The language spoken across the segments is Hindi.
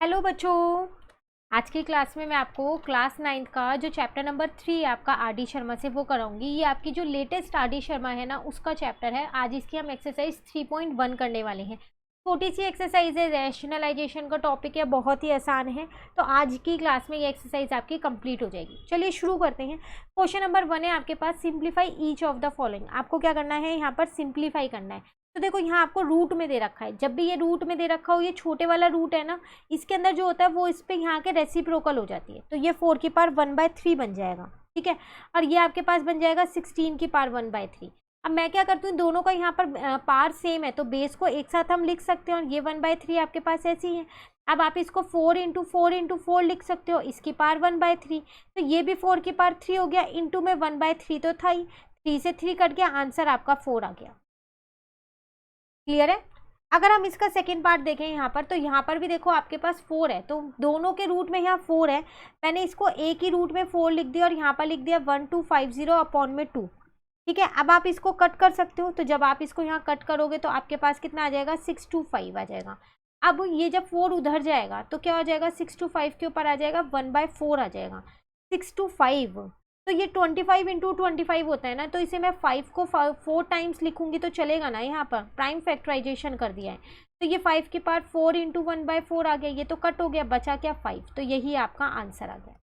हेलो बच्चों, आज की क्लास में मैं आपको क्लास 9 का जो चैप्टर नंबर 3 आपका आर डी शर्मा से वो कराऊंगी। ये आपकी जो लेटेस्ट आर डी शर्मा है ना, उसका चैप्टर है। आज इसकी हम एक्सरसाइज 3.1 करने वाले हैं। छोटी सी एक्सरसाइज है, रैशनलाइजेशन का टॉपिक है, बहुत ही आसान है। तो आज की क्लास में ये एक्सरसाइज आपकी कंप्लीट हो जाएगी। चलिए शुरू करते हैं। क्वेश्चन नंबर 1 है आपके पास, simplify each of the following. आपको क्या करना है, यहाँ पर सिंप्लीफाई करना है। तो देखो यहाँ आपको रूट में दे रखा है। जब भी ये रूट में दे रखा हो, ये छोटे वाला रूट है ना, इसके अंदर जो होता है वो इस पे यहाँ के रेसिप्रोकल हो जाती है। तो ये 4 की पावर 1/3 बन जाएगा, ठीक है। और ये आपके पास बन जाएगा 16 की पावर 1/3। अब मैं क्या करती हूँ, दोनों का यहाँ पर पार सेम है तो बेस को एक साथ हम लिख सकते हैं। और ये 1/3 आपके पास ऐसी है। अब आप इसको 4 × 4 लिख सकते हो, इसकी पावर 1/3। तो ये भी 4 की पावर 3 हो गया, इंटू में 1/3 तो था ही, 3 से 3 कट गया, आंसर आपका 4 आ गया। क्लियर है। अगर हम इसका सेकेंड पार्ट देखें यहाँ पर, तो यहाँ पर भी देखो आपके पास 4 है, तो दोनों के रूट में यहाँ 4 है। मैंने इसको एक ही रूट में 4 लिख दिया और यहाँ पर लिख दिया 1250/2, ठीक है। अब आप इसको कट कर सकते हो, तो जब आप इसको यहाँ कट करोगे तो आपके पास कितना आ जाएगा, 625 आ जाएगा। अब ये जब 4 उधर जाएगा तो क्या हो जाएगा, 625 के ऊपर आ जाएगा 1/4 आ जाएगा। 625, तो ये 25 × 25 होता है ना, तो इसे मैं 5 को 4 टाइम्स लिखूंगी तो चलेगा ना। यहाँ पर प्राइम फैक्टराइजेशन कर दिया है, तो ये 5 की पावर 4 × 1/4 आ गया। ये तो कट हो गया, बचा क्या 5, तो यही आपका आंसर आ गया।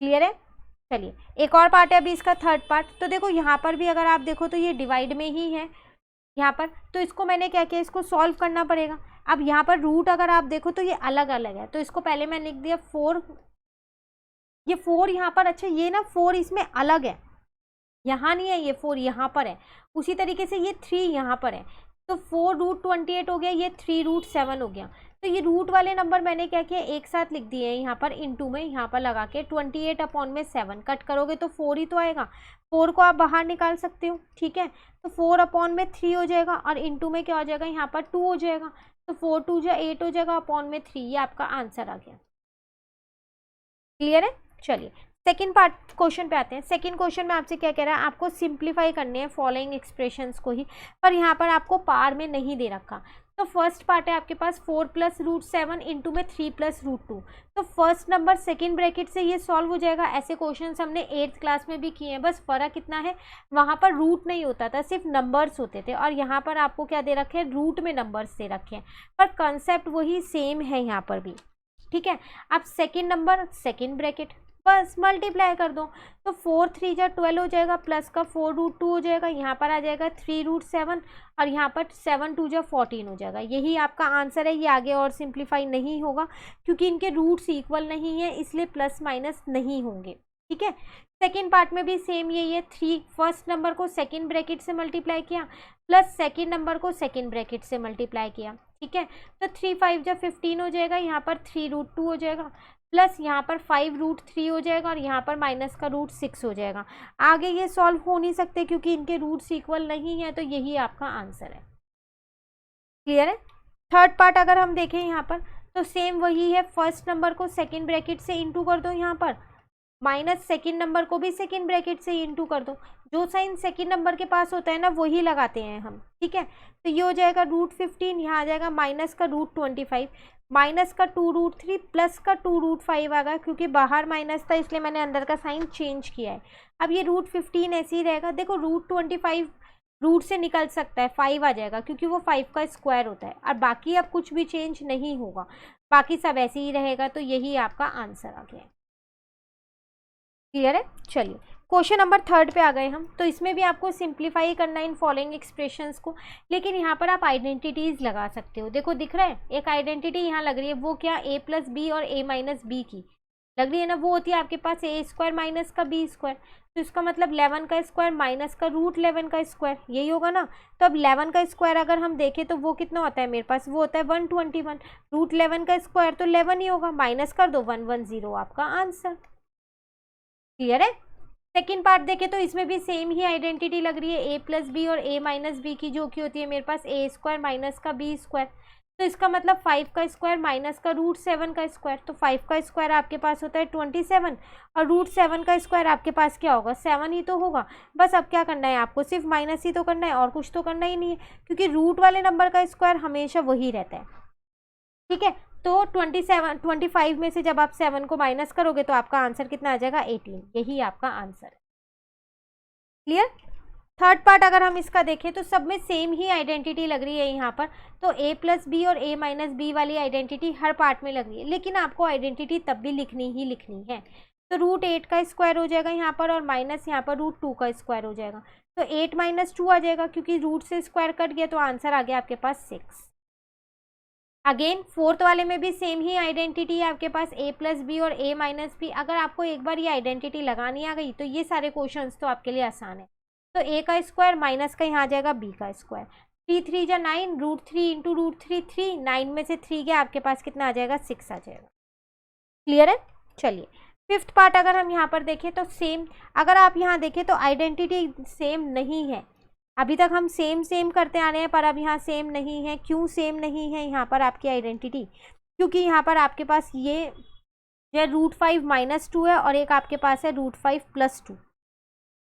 क्लियर है। चलिए एक और पार्ट है अभी इसका, थर्ड पार्ट। तो देखो यहाँ पर भी अगर आप देखो तो ये डिवाइड में ही है यहाँ पर, तो इसको मैंने क्या किया, इसको सॉल्व करना पड़ेगा। अब यहाँ पर रूट अगर आप देखो तो ये अलग अलग है, तो इसको पहले मैं लिख दिया 4। ये 4 यहाँ पर, अच्छा ये ना 4 इसमें अलग है, यहाँ नहीं है, ये 4 यहाँ पर है। उसी तरीके से ये 3 यहाँ पर है, तो 4√28 हो गया, ये 3√7 हो गया। तो ये रूट वाले नंबर मैंने क्या किया, एक साथ लिख दिए हैं यहाँ पर, इंटू में यहाँ पर लगा के 28/7 कट करोगे तो 4 ही तो आएगा। 4 को आप बाहर निकाल सकते हो, ठीक है। तो 4/3 हो जाएगा और इंटू में क्या हो जाएगा, यहाँ पर 2 हो जाएगा। तो 4 × 2 = 8 हो जाएगा, /3, ये आपका आंसर आ गया। क्लियर है। चलिए सेकंड पार्ट क्वेश्चन पे आते हैं। सेकंड क्वेश्चन में आपसे क्या कह रहा है, आपको सिंप्लीफाई करने हैं फॉलोइंग एक्सप्रेशंस को ही, पर यहाँ पर आपको पार में नहीं दे रखा। तो फर्स्ट पार्ट है आपके पास 4 + √7 इंटू में 3 + √2। तो फर्स्ट नंबर सेकंड ब्रैकेट से ये सॉल्व हो जाएगा। ऐसे क्वेश्चन हमने 8th क्लास में भी किए हैं, बस फर्क कितना है, वहाँ पर रूट नहीं होता था, सिर्फ नंबर्स होते थे, और यहाँ पर आपको क्या दे रखे हैं, रूट में नंबर्स दे रखे हैं, पर कंसेप्ट वही सेम है यहाँ पर भी, ठीक है। अब सेकंड नंबर सेकंड ब्रैकेट, बस मल्टीप्लाई कर दो, तो 4 × 3 = 12 हो जाएगा, प्लस का 4√2 हो जाएगा, यहाँ पर आ जाएगा 3√7 और यहाँ पर 7 × 2 = 14 हो जाएगा। यही आपका आंसर है। ये आगे और सिंप्लीफाई नहीं होगा क्योंकि इनके रूट्स इक्वल नहीं है, इसलिए प्लस माइनस नहीं होंगे, ठीक है। सेकेंड पार्ट में भी सेम यही है। 3 फर्स्ट नंबर को सेकेंड ब्रैकेट से मल्टीप्लाई किया, प्लस सेकेंड नंबर को सेकेंड ब्रैकेट से मल्टीप्लाई किया, ठीक है। तो 3 × 5 = 15 हो जाएगा, यहाँ पर 3√2 हो जाएगा, प्लस यहाँ पर 5√3 हो जाएगा और यहाँ पर माइनस का √6 हो जाएगा। आगे ये सॉल्व हो नहीं सकते क्योंकि इनके रूट्स इक्वल नहीं है, तो यही आपका आंसर है। क्लियर है। थर्ड पार्ट अगर हम देखें यहाँ पर, तो सेम वही है। फर्स्ट नंबर को सेकेंड ब्रैकेट से इंटू कर दो यहाँ पर, माइनस सेकेंड नंबर को भी सेकेंड ब्रैकेट से इंटू कर दो। जो साइन सेकेंड नंबर के पास होता है ना, वही लगाते हैं हम, ठीक है। तो ये हो जाएगा √15, यहाँ आ जाएगा माइनस का √25, माइनस का 2√3, प्लस का 2√5 आ गया, क्योंकि बाहर माइनस था इसलिए मैंने अंदर का साइन चेंज किया है। अब ये √15 ऐसे ही रहेगा। देखो √25 रूट से निकल सकता है, 5 आ जाएगा क्योंकि वो 5 का स्क्वायर होता है, और बाकी अब कुछ भी चेंज नहीं होगा, बाकी सब ऐसे ही रहेगा। तो यही आपका आंसर आ गया। क्लियर है। चलिए क्वेश्चन नंबर 3 पे आ गए हम। तो इसमें भी आपको सिंप्लीफाई करना है इन फॉलोइंग एक्सप्रेशंस को, लेकिन यहाँ पर आप आइडेंटिटीज लगा सकते हो। देखो दिख रहा है, एक आइडेंटिटी यहाँ लग रही है, वो क्या, a + b और a - b की लग रही है ना, वो होती है आपके पास a² माइनस का b²। तो इसका मतलब 11 का स्क्वायर माइनस का √11 का स्क्वायर, यही होगा ना। तो अब 11 का स्क्वायर अगर हम देखें तो वो कितना होता है मेरे पास, वो होता है 121। √11 का स्क्वायर तो 11 ही होगा, माइनस कर दो, 110 आपका आंसर। क्लियर है। सेकेंड पार्ट देखें तो इसमें भी सेम ही आइडेंटिटी लग रही है, a + b और a - b की, जो कि होती है मेरे पास a² माइनस का b²। तो इसका मतलब 5 का स्क्वायर माइनस का √7 का स्क्वायर, तो 5 का स्क्वायर आपके पास होता है 27 और √7 का स्क्वायर आपके पास क्या होगा, 7 ही तो होगा। बस अब क्या करना है आपको, सिर्फ माइनस ही तो करना है और कुछ तो करना ही नहीं है, क्योंकि रूट वाले नंबर का स्क्वायर हमेशा वही रहता है। ठीक है, तो 25 में से जब आप 7 को माइनस करोगे तो आपका आंसर कितना आ जाएगा 18, यही आपका आंसर है। क्लियर। थर्ड पार्ट अगर हम इसका देखें तो सब में सेम ही आइडेंटिटी लग रही है यहाँ पर, तो a प्लस बी और a माइनस बी वाली आइडेंटिटी हर पार्ट में लग रही है, लेकिन आपको आइडेंटिटी तब भी लिखनी ही लिखनी है। तो √8 का स्क्वायर हो जाएगा यहाँ पर और माइनस यहाँ पर √2 का स्क्वायर हो जाएगा, तो 8 माइनस 2 आ जाएगा क्योंकि रूट से स्क्वायर कट गया, तो आंसर आ गया आपके पास 6। अगेन फोर्थ वाले में भी सेम ही आइडेंटिटी है आपके पास, a प्लस बी और a माइनस बी। अगर आपको एक बार ये आइडेंटिटी लगानी आ गई तो ये सारे क्वेश्चंस तो आपके लिए आसान है। तो a का स्क्वायर माइनस का यहाँ आ जाएगा b का स्क्वायर, 3 3 जा 9, √3 इंटू √3 3, 9 में से 3 गया आपके पास कितना आ जाएगा 6 आ जाएगा। क्लियर है। चलिए फिफ्थ पार्ट अगर हम यहाँ पर देखें तो सेम, अगर आप यहाँ देखें तो आइडेंटिटी सेम नहीं है। अभी तक हम सेम करते आ रहे हैं पर अब यहाँ सेम नहीं है। क्यों सेम नहीं है यहाँ पर आपकी आइडेंटिटी? क्योंकि यहाँ पर आपके पास ये जो √5 माइनस 2 है और एक आपके पास है √5 प्लस 2।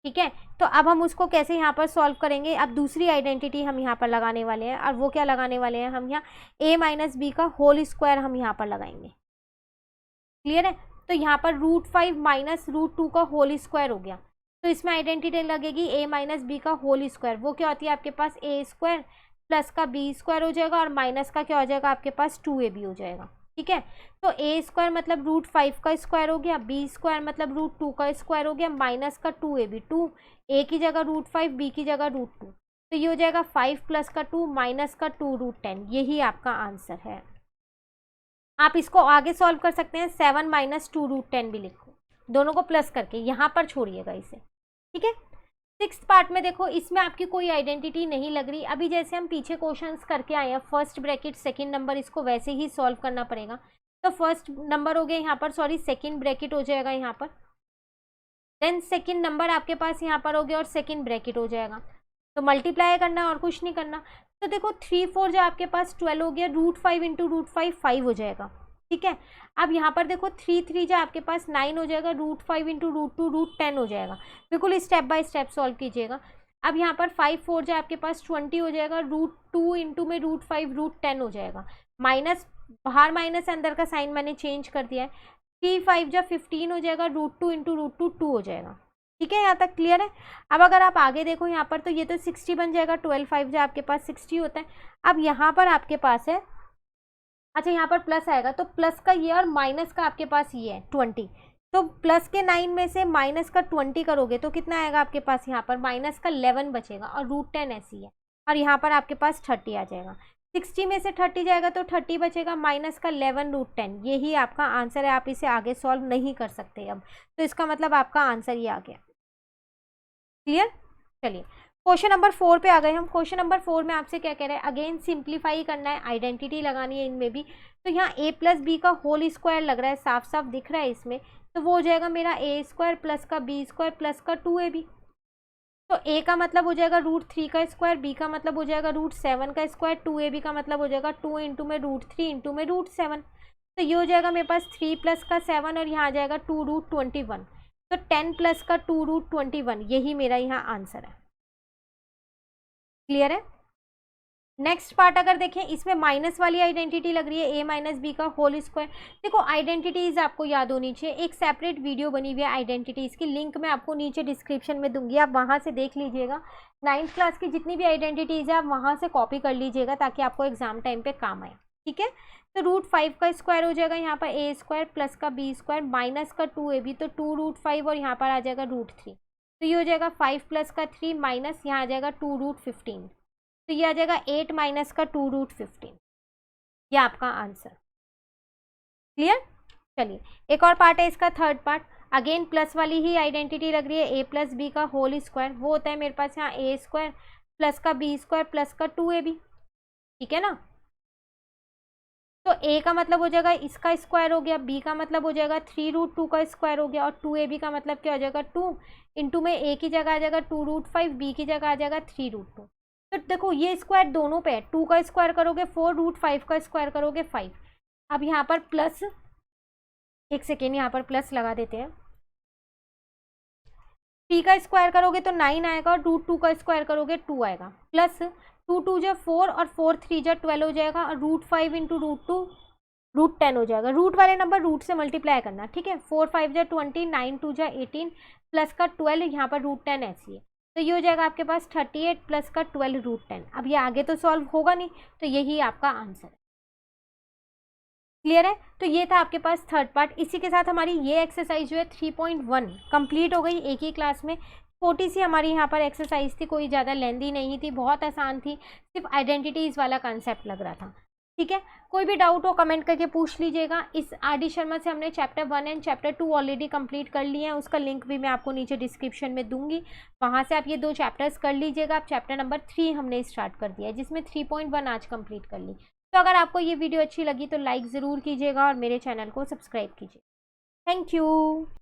ठीक है, तो अब हम उसको कैसे यहाँ पर सॉल्व करेंगे? अब दूसरी आइडेंटिटी हम यहाँ पर लगाने वाले हैं, और वो क्या लगाने वाले हैं हम यहाँ a माइनस बी का होल स्क्वायर हम यहाँ पर लगाएंगे। क्लियर है। तो यहाँ पर √5 माइनस √2 का होल स्क्वायर हो गया, तो इसमें आइडेंटिटी लगेगी a माइनस बी का होल स्क्वायर। वो क्या होती है आपके पास a स्क्वायर प्लस का b स्क्वायर हो जाएगा और माइनस का क्या हो जाएगा आपके पास 2ab हो जाएगा। ठीक है, तो a स्क्वायर मतलब √5 का स्क्वायर हो गया, b स्क्वायर मतलब √2 का स्क्वायर हो गया, माइनस का 2ab, 2 a की जगह √5 b की जगह √2, तो ये हो जाएगा 5 प्लस का 2 माइनस का 2√10, यही आपका आंसर है। आप इसको आगे सॉल्व कर सकते हैं, 7 माइनस 2√10 भी लिखो, दोनों को प्लस करके, यहाँ पर छोड़िएगा इसे। ठीक है, सिक्स्थ पार्ट में देखो, इसमें आपकी कोई आइडेंटिटी नहीं लग रही। अभी जैसे हम पीछे क्वेश्चंस करके आए हैं, फर्स्ट ब्रैकेट सेकंड नंबर, इसको वैसे ही सॉल्व करना पड़ेगा। तो फर्स्ट नंबर हो गया यहाँ पर, सॉरी सेकंड ब्रैकेट हो जाएगा यहाँ पर, देन सेकंड नंबर आपके पास यहाँ पर हो गया और सेकंड ब्रैकेट हो जाएगा। तो मल्टीप्लाई करना और कुछ नहीं करना। तो देखो 3 4 जो आपके पास 12 हो गया, √5 इंटू √5 5 हो जाएगा। ठीक है, अब यहाँ पर देखो 3 3 जो आपके पास 9 हो जाएगा, √5 इंटू √2 √10 हो जाएगा। बिल्कुल स्टेप बाय स्टेप सॉल्व कीजिएगा। अब यहाँ पर 5 4 जो आपके पास 20 हो जाएगा, √2 इंटू में √5 √10 हो जाएगा। माइनस बाहर माइनस अंदर का साइन मैंने चेंज कर दिया है। 3 5 जो 15 हो जाएगा, √2 इंटू √2 2 हो जाएगा। ठीक है, यहाँ तक क्लियर है। अब अगर आप आगे देखो यहाँ पर, तो ये तो 60 बन जाएगा, 12 5 जो आपके पास 60 होता है। अब यहाँ पर आपके पास है, अच्छा यहाँ पर प्लस आएगा, तो प्लस का ये और माइनस का आपके पास ये है 20, तो प्लस के 9 में से माइनस का 20 करोगे तो कितना आएगा आपके पास? यहाँ पर माइनस का 11 बचेगा और √10 ऐसी है, और यहाँ पर आपके पास 30 आ जाएगा। 60 में से 30 जाएगा तो 30 बचेगा, माइनस का 11 √10, यही आपका आंसर है। आप इसे आगे सॉल्व नहीं कर सकते अब, तो इसका मतलब आपका आंसर ये आ गया। क्लियर। चलिए क्वेश्चन नंबर 4 पे आ गए हम। क्वेश्चन नंबर 4 में आपसे क्या कह रहा है? अगेन सिंप्लीफाई करना है, आइडेंटिटी लगानी है इनमें भी। तो यहाँ a प्लस बी का होल स्क्वायर लग रहा है, साफ साफ दिख रहा है इसमें, तो वो हो जाएगा मेरा a स्क्वायर प्लस का b स्क्वायर प्लस का 2ab। तो a का मतलब हो जाएगा √3 का स्क्वायर, b का मतलब हो जाएगा √7 का स्क्वायर, 2ab का मतलब हो जाएगा 2 इंटू में √3 इंटू में √7। तो ये हो जाएगा मेरे पास 3 प्लस का 7 और यहाँ आ जाएगा 2√21, तो 10 प्लस का 2√21, यही मेरा यहाँ आंसर है। क्लियर है। नेक्स्ट पार्ट अगर देखें, इसमें माइनस वाली आइडेंटिटी लग रही है a माइनस बी का होल स्क्वायर। देखो आइडेंटिटीज आपको याद होनी चाहिए, एक सेपरेट वीडियो बनी हुई है आइडेंटिटीज की, लिंक मैं आपको नीचे डिस्क्रिप्शन में दूंगी, आप वहां से देख लीजिएगा। 9th क्लास की जितनी भी आइडेंटिटीज है आप वहां से कॉपी कर लीजिएगा ताकि आपको एग्जाम टाइम पे काम आए। ठीक है, तो √5 का स्क्वायर हो जाएगा यहाँ पर a स्क्वायर प्लस का b स्क्वायर माइनस का 2ab, तो 2√5 और यहाँ पर आ जाएगा √3, तो ये हो जाएगा 5 प्लस का 3 माइनस यहाँ आ जाएगा 2√15, तो ये आ जाएगा 8 माइनस का 2√15, ये आपका आंसर। क्लियर। चलिए एक और पार्ट है इसका, थर्ड पार्ट। अगेन प्लस वाली ही आइडेंटिटी लग रही है, a प्लस बी का होल स्क्वायर, वो होता है मेरे पास यहाँ a स्क्वायर प्लस का b स्क्वायर प्लस का 2ab। ठीक है ना, तो a का मतलब हो जाएगा इसका स्क्वायर हो गया, b का मतलब हो जाएगा 3√2 का स्क्वायर हो गया, और 2ab का मतलब क्या हो जाएगा 2 इंटू में a की जगह आ जाएगा 2√5, b की जगह आ जाएगा 3√2। तो देखो ये स्क्वायर दोनों पे है, 2 का स्क्वायर करोगे 4, √5 का स्क्वायर करोगे 5। अब यहाँ पर प्लस, एक सेकेंड यहाँ पर प्लस लगा देते हैं, 3 का स्क्वायर करोगे तो 9 आएगा और √2 का स्क्वायर करोगे 2 आएगा, प्लस 2 2 जो 4 और 4 3 जो 12 हो जाएगा, और √5 इंटू √2 √10 हो जाएगा। रूट वाले नंबर रूट से मल्टीप्लाई करना, ठीक है। 4 5 जा 20, 9 2 जा 18 प्लस का 12, यहाँ पर √10 ऐसी है, तो ये हो जाएगा आपके पास 38 प्लस का 12 √10। अब ये आगे तो सॉल्व होगा नहीं, तो यही आपका आंसर है। क्लियर है? तो ये था आपके पास थर्ड पार्ट। इसी के साथ हमारी ये एक्सरसाइज जो है 3.1 कंप्लीट हो गई एक ही क्लास में। छोटी सी हमारी यहाँ पर एक्सरसाइज थी, कोई ज़्यादा लेंदी नहीं थी, बहुत आसान थी, सिर्फ आइडेंटिटीज़ वाला कंसेप्ट लग रहा था, ठीक है। कोई भी डाउट हो कमेंट करके पूछ लीजिएगा। इस RD शर्मा से हमने chapter 1 and chapter 2 already complete कर लिए हैं, उसका लिंक भी मैं आपको नीचे डिस्क्रिप्शन में दूंगी, वहाँ से आप ये 2 चैप्टर्स कर लीजिएगा। अब चैप्टर नंबर 3 हमने स्टार्ट कर दिया है, जिसमें 3.1 आज कंप्लीट कर ली। तो अगर आपको ये वीडियो अच्छी लगी तो लाइक ज़रूर कीजिएगा और मेरे चैनल को सब्सक्राइब कीजिए। Thank you.